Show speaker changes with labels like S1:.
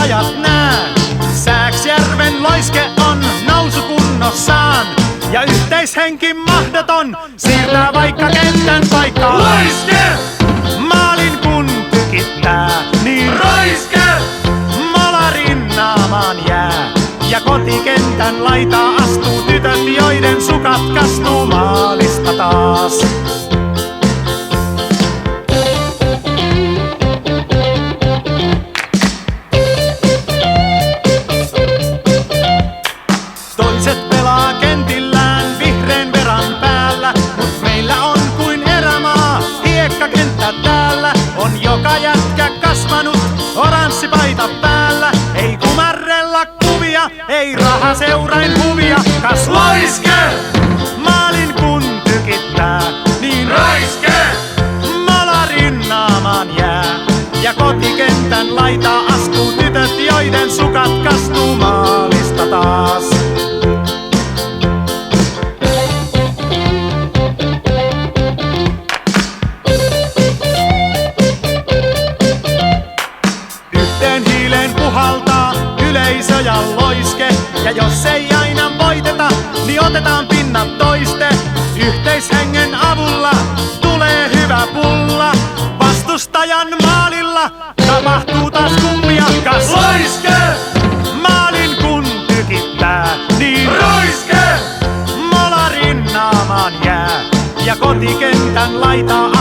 S1: ajat nää. Sääksjärven Loiske on nousukunnossaan. Ja yhteishenki mahdoton siirtää vaikka kentän paikkaan.
S2: Loiske!
S1: Maalin kun tykittää, niin
S2: Raiske!
S1: Molarin naamaan jää. Ja kotikentän laitaa astuu tytöt, joiden sukat kastuu maalista taas. Toiset pelaa kentillään vihreän veran päällä, mut meillä on kuin erämaa, hiekkakenttä täällä. On joka jätkä kasvanut, oranssi paita päällä. Ei kumarrella kuvia, ei rahaseurain huvia. Kas
S2: Loiske!
S1: maalin kun tykittää, niin
S2: Raiske!
S1: Molarin naamaan jää. Ja kotikentän laitaa astuu tytöt, joiden sukat kastuu maalista taas. Yhteen hiileen puhaltaa yleisö ja Loiske. Ja jos ei aina voiteta, niin otetaan pinnat toiste. Yhteishengen avulla tulee hyvä pulla. Vastustajan maalilla tapahtuu taas kunniakas.
S2: Loiske!
S1: Maalin kun tykittää, niin
S2: Raiske!
S1: Molarin naamaan jää. Ja kotikentän laitaa